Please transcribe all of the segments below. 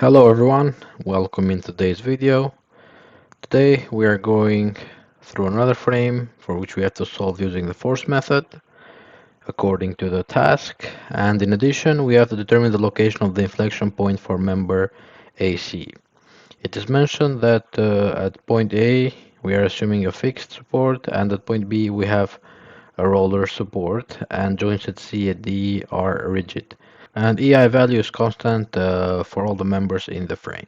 Hello everyone, welcome in today's video. Today we are going through another frame for which we have to solve using the force method according to the task, and in addition we have to determine the location of the inflection point for member AC. It is mentioned that at point A we are assuming a fixed support, and at point B we have a roller support, and joints at C and D are rigid. And EI value is constant for all the members in the frame.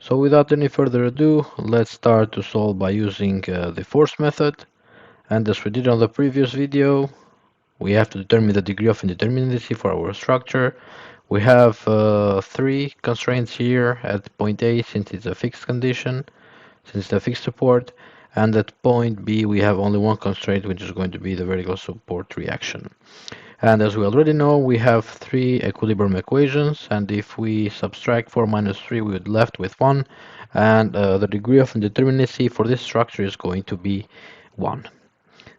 So without any further ado, let's start to solve by using the force method. And as we did on the previous video, we have to determine the degree of indeterminacy for our structure. We have three constraints here at point A since it's a fixed condition, since it's a fixed support, and at point B we have only one constraint, which is going to be the vertical support reaction. And as we already know, we have three equilibrium equations, and if we subtract 4 minus 3, we would left with 1, and the degree of indeterminacy for this structure is going to be 1.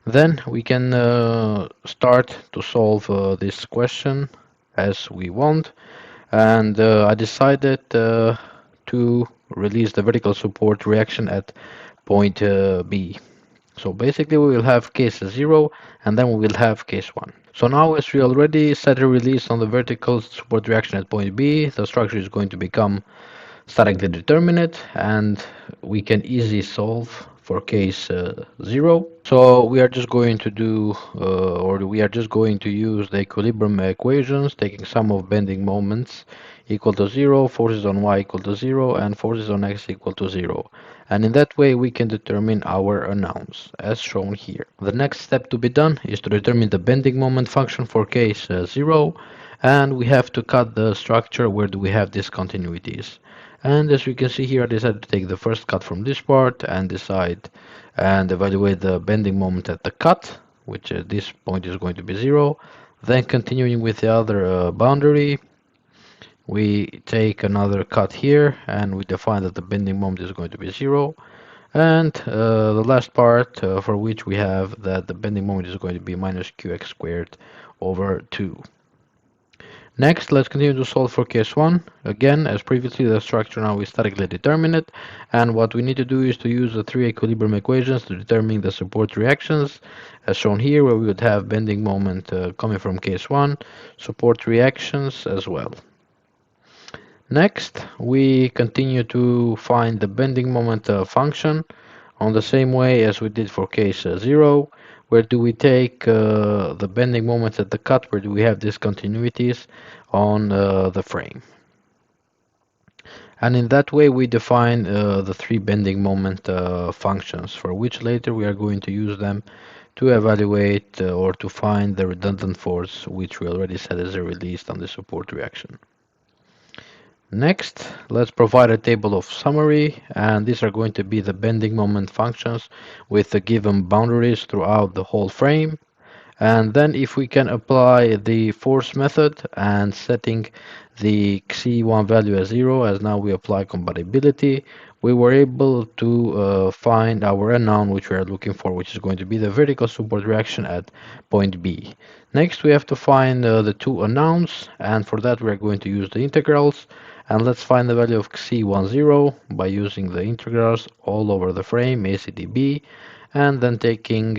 Then we can start to solve this question as we want, and I decided to release the vertical support reaction at point B. So basically we will have case 0 and then we will have case 1. So now as we already set a release on the vertical support reaction at point B, the structure is going to become statically determinate and we can easily solve for case 0. So we are just going to do or we are just going to use the equilibrium equations, taking sum of bending moments equal to 0, forces on y equal to 0, and forces on x equal to 0. And in that way we can determine our unknowns as shown here. The next step to be done is to determine the bending moment function for case 0, and we have to cut the structure where do we have discontinuities. And as we can see here, I decided to take the first cut from this part and decide and evaluate the bending moment at the cut, which at this point is going to be 0. Then continuing with the other boundary, we take another cut here and we define that the bending moment is going to be 0. And the last part for which we have that the bending moment is going to be minus qx squared over 2. Next, let's continue to solve for case 1. Again, as previously, the structure now is statically determinate, and what we need to do is to use the three equilibrium equations to determine the support reactions, as shown here, where we would have bending moment coming from case 1, support reactions as well. Next, we continue to find the bending moment function on the same way as we did for case 0. Where do we take the bending moments at the cut? Where do we have discontinuities on the frame? And in that way we define the three bending moment functions, for which later we are going to use them to evaluate or to find the redundant force, which we already said is released on the support reaction. Next, let's provide a table of summary, and these are going to be the bending moment functions with the given boundaries throughout the whole frame. And then if we can apply the force method and setting the Xi1 value as 0, as now we apply compatibility, we were able to find our unknown which we are looking for, which is going to be the vertical support reaction at point B. Next we have to find the two unknowns, and for that we are going to use the integrals. And let's find the value of Xi10 by using the integrals all over the frame, ACDB, and then taking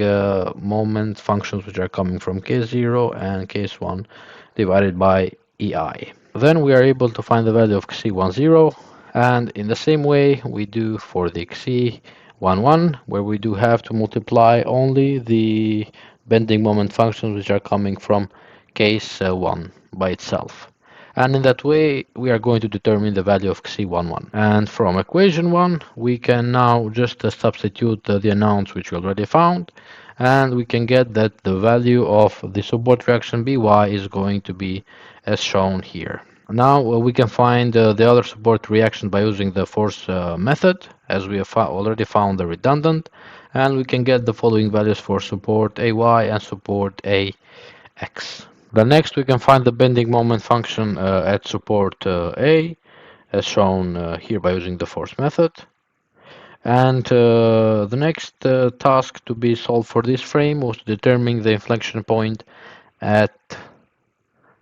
moment functions which are coming from case 0 and case 1 divided by EI. Then we are able to find the value of Xi10, and in the same way we do for the Xi11, where we do have to multiply only the bending moment functions which are coming from case 1 by itself. And in that way we are going to determine the value of Xi11. And from equation 1 we can now just substitute the unknowns which we already found, and we can get that the value of the support reaction By is going to be as shown here. Now we can find the other support reaction by using the force method, as we have already found the redundant, and we can get the following values for support Ay and support Ax. The next we can find the bending moment function at support A, as shown here by using the force method. And the next task to be solved for this frame was to determine the inflection point at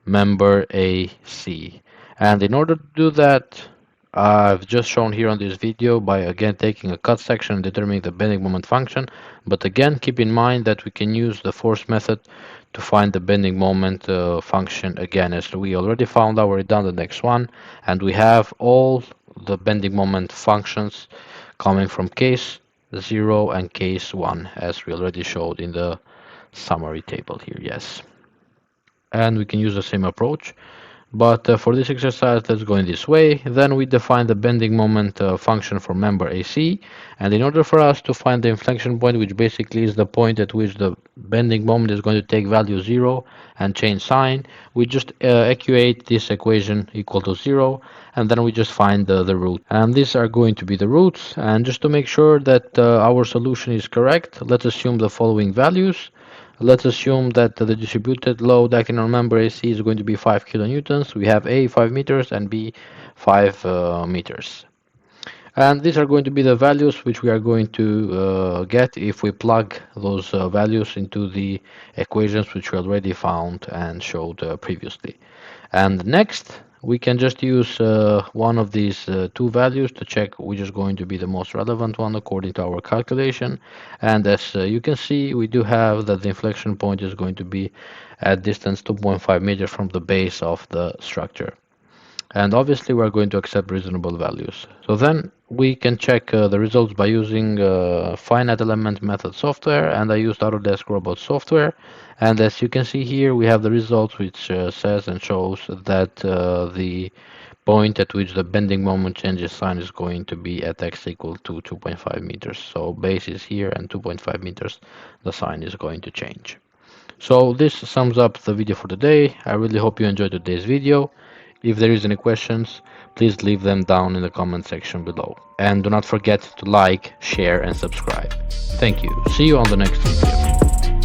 member AC. And in order to do that, I've just shown here on this video by again taking a cut section and determining the bending moment function. But again, keep in mind that we can use the force method to find the bending moment function again, as we already found our redundant x1, and we have all the bending moment functions coming from case 0 and case 1, as we already showed in the summary table here. Yes, and we can use the same approach. But for this exercise, let's go in this way. Then we define the bending moment function for member AC. And in order for us to find the inflection point, which basically is the point at which the bending moment is going to take value 0 and change sign, we just equate this equation equal to 0, and then we just find the root. And these are going to be the roots. And just to make sure that our solution is correct, let's assume the following values. Let's assume that the distributed load acting on member AC is going to be 5 kilonewtons. We have A 5 meters and B 5 meters. And these are going to be the values which we are going to get if we plug those values into the equations which we already found and showed previously. And next, we can just use one of these two values to check which is going to be the most relevant one according to our calculation. And as you can see, we do have that the inflection point is going to be at distance 2.5 meters from the base of the structure. And obviously we're going to accept reasonable values. So then we can check the results by using finite element method software, and I used Autodesk Robot software. And as you can see here, we have the results which says and shows that the point at which the bending moment changes sign is going to be at x equal to 2.5 meters. So base is here and 2.5 meters, the sign is going to change. So this sums up the video for today. I really hope you enjoyed today's video. If there is any questions, please leave them down in the comment section below. And do not forget to like, share and subscribe. Thank you. See you on the next video.